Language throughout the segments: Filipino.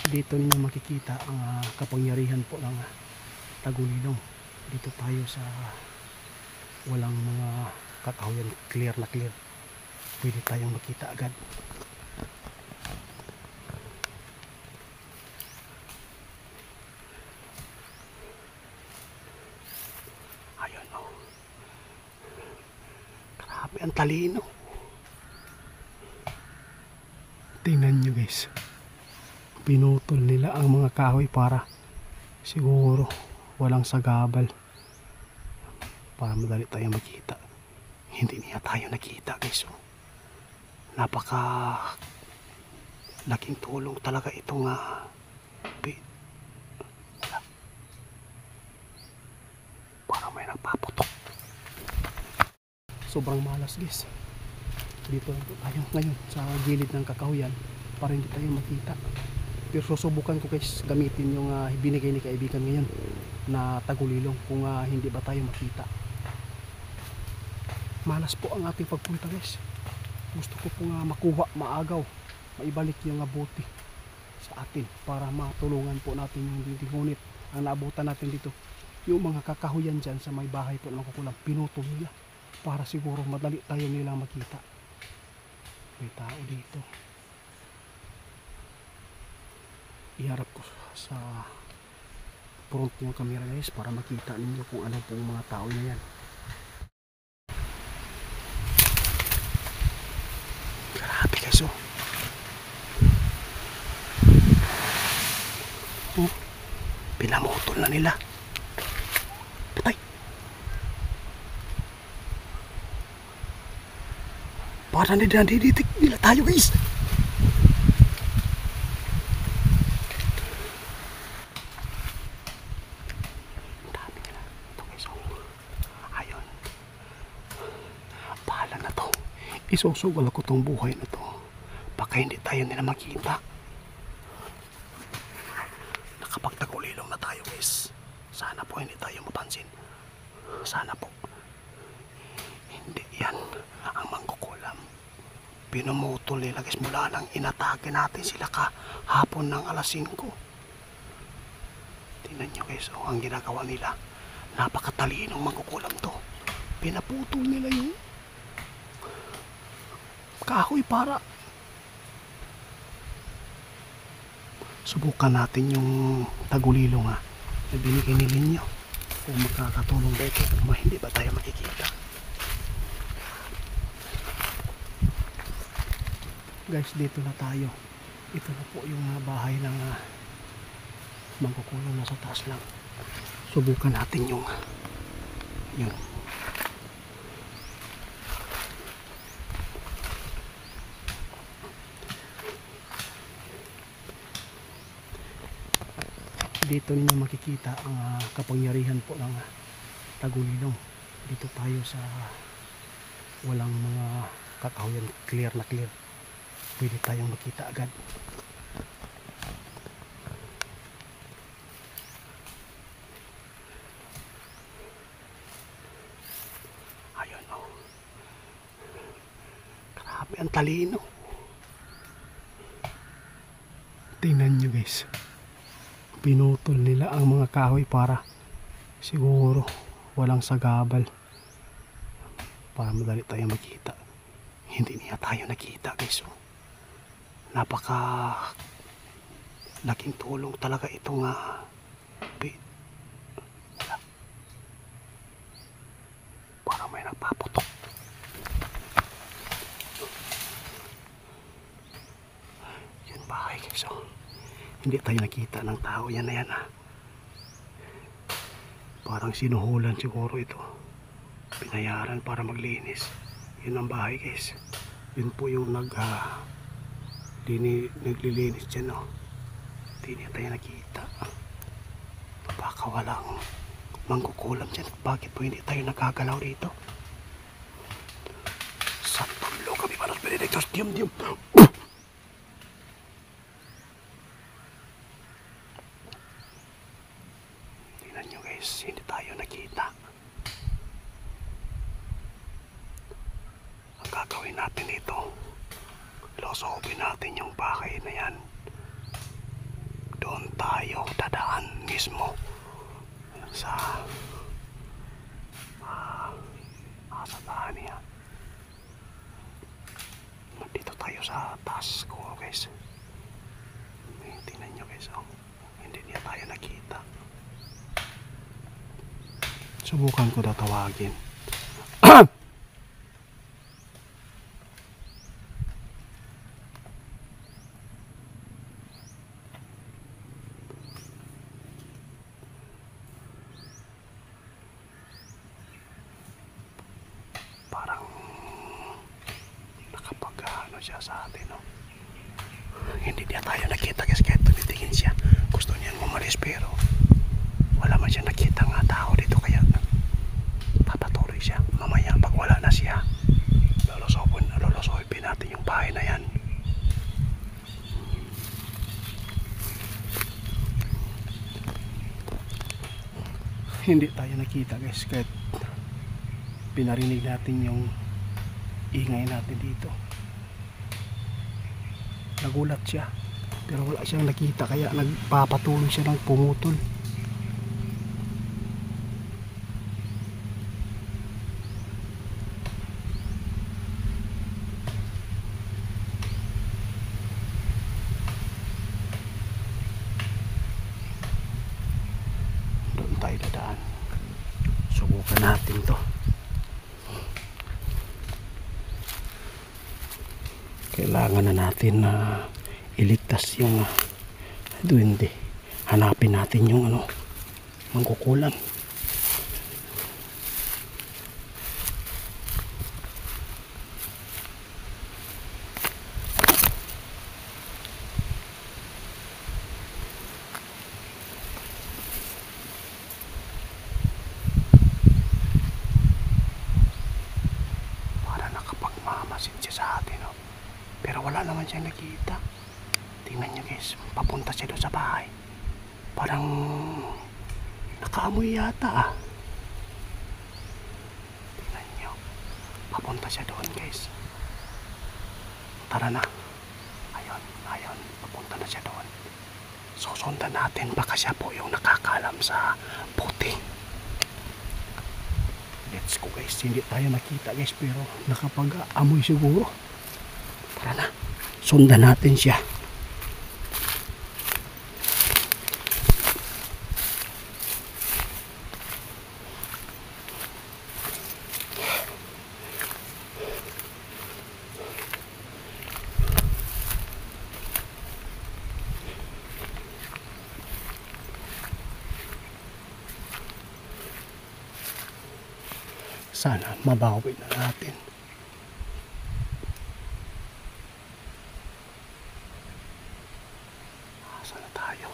Dito ninyo makikita ang kapangyarihan po ng tagulilong. Dito tayo sa walang mga kakahuyan, clear na clear. Pwede tayong makita agad. Ayun o. Grabe ang talino. Tingnan nyo guys. Pinutol nila ang mga kahoy para siguro walang sagabal. Para madali tayo makita. Hindi niya tayo nakita guys. Napaka laking tulong talaga itong parang may nagpaputok. Sobrang malas guys. Dito lang tayo ngayon sa gilid ng kakahuyan para hindi tayo makita. Pero susubukan ko guys gamitin yung binigay ni kaibigan ngayon na tagulilong kung hindi ba tayo makita. Malas po ang ating pagpunta guys. Gusto ko po makuha, maagaw, maibalik yung bote sa atin para matulungan po natin yung dito. Ngunit ang naabutan natin dito yung mga kakahuyan dyan sa may bahay po ng makukulam, pinutol nila para siguro madali tayo nilang makita. May tao dito. Iharap ko sa front ng camera guys para makita ninyo kung ano pong mga tao na yan. Grabe guys oh. Pinamutol na nila. Patay. Parang nadiditik nila tayo guys. Isusugal ako tong buhay na to baka hindi tayo nila makita. Nakapagtagulilong na tayo guys. Sana po hindi tayo mapansin. Sana po. Hindi yan ang mangkukulam. Pinumutol nila guys mula nang inatake natin sila kahapon ng alas 5. Tingnan nyo guys ang ginagawa nila. Napakatalinong mangkukulam to. Pinaputol nila yung kahoy para subukan natin yung tagulilong na binigay ni Linyo kung makakatulong ba ito kung hindi ba tayo makikita. Guys, dito na tayo. Ito na po yung bahay ng mangkukulong na sa taas lang. Subukan natin yung dito ninyo makikita ang kapangyarihan po ng tagulilong. Dito tayo sa walang mga kakahuyan, clear na clear. Pwede tayong makita agad. Ayun o. Grabe ang talino. Tingnan nyo guys. Pinutol nila ang mga kahoy para siguro walang sagabal. Para madali tayo makita. Hindi niya tayo nakita guys. Napaka laking tulong talaga itong parang may nagpaputok. Yan bahay guys oh. Hindi tayo nakita ng tao yan na yan Parang sinuhulan siguro ito. Pinayaran para maglinis. Yun ang bahay guys. Yun po yung naglilinis dyan Hindi niya tayo nakita. Baka walang mangkukulam dyan. Bakit po hindi tayo nakagalaw dito? Santong lo kami panos Benedictus. Diyum. Hindi tayo nakita. Ang gagawin natin dito, losobin natin yung bahay na yan. mismo sa sa bahay niya. Dito tayo sa taas ko, guys. Tingnan nyo, guys. Hindi niya tayo nakita. Subukan ko daw tawagin. Parang nakapag-ano siya sa atin, no? Hindi niya tayo nakita, guys, kaya tumitingin siya. Gusto niya umalis pero wala man siya nakita nga tao dito, kaya papatuloy siya. Mamaya pag wala na siya, lolosobin natin yung bahay na yan. Hindi tayo nakita, guys, kahit pinarinig natin yung ingay natin dito. Nagulat siya pero wala siyang nakita, kaya nagpapatuloy siya ng pumutol. Doon tayo dadaan. Subukan natin to. Kailangan na natin na iligtas yung duwende. Hanapin natin yung mangkukulam. Para nakapagmamasid siya sa atin, no? Pero wala naman siya nakita. Tingnan niyo, guys, papunta siya doon sa bahay. Parang nakaamoy yata, Tingnan niyo, papunta siya doon, guys. Tara na. Ayun, papunta na siya doon. Susundan natin, baka siya po yung nakakalam sa puti. Let's go, guys. Hindi tayo nakita, guys, pero nakapag-amoy siguro. Tara na, sundan natin siya. Sana mabawi na natin. Sana tayo.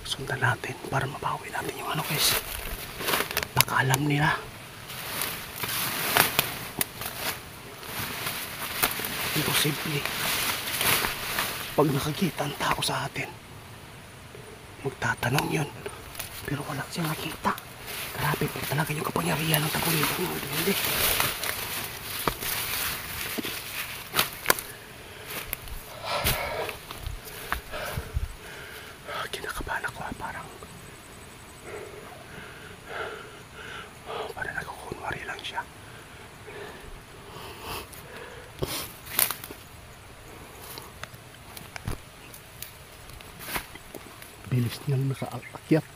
Sundan natin para mabawi natin yung guys. Baka alam nila. Imposible. Pag nakakita ang tao sa atin, magtatanong yun. Pero wala siyang nakita. Grabe po talaga yung kapangyarihan ng tagulibang ng duwende. Kinakabahan ako, parang nagkukunwari lang siya. Bilis niyang nakaakyat.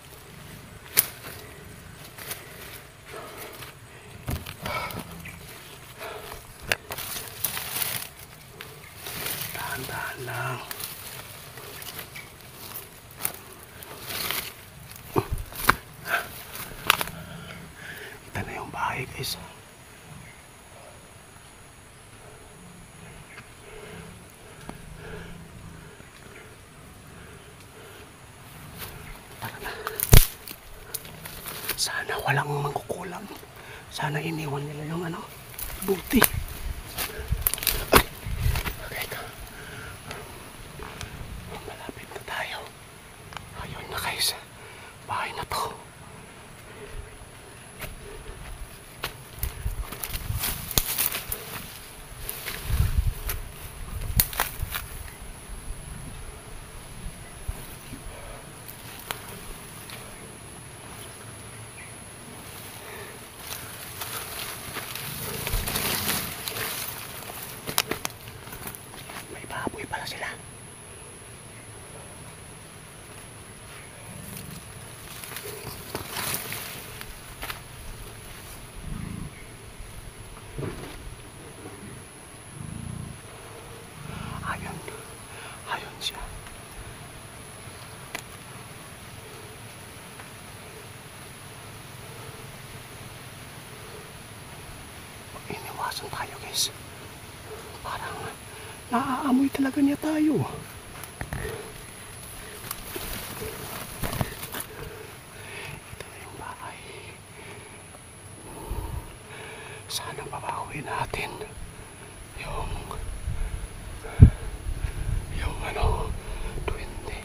Dahan-dahan lang. Ito na yung bahay, guys. Sana walang mangkukulam. Sana iniwan nila yung buti. Okay. Malapit na tayo. Ayun na, guys. Bahay na to. guys. Parang naaamoy talaga niya tayo. Ito na yung bahay. Sana mabawi natin yung ano, duwende.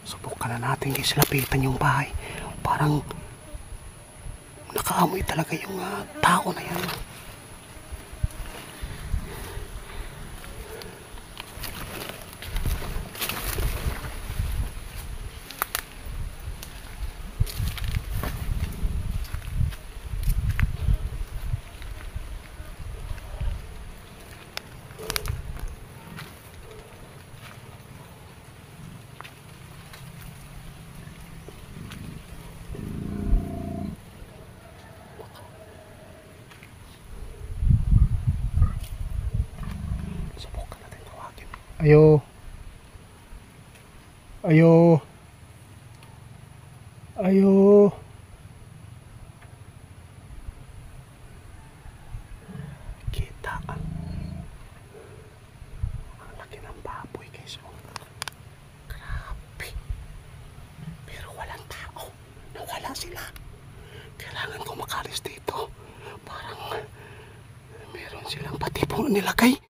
Subukan na natin guys, lapitan yung bahay. Parang nakaamoy talaga yung tao na yan. Ayo. Ayo. Ayo. Kita. Ang laki ng baboy guys. Grabe. Pero walang tao. Nawala sila. Kailangan ko makalis dito. Parang meron silang patibong nilagay.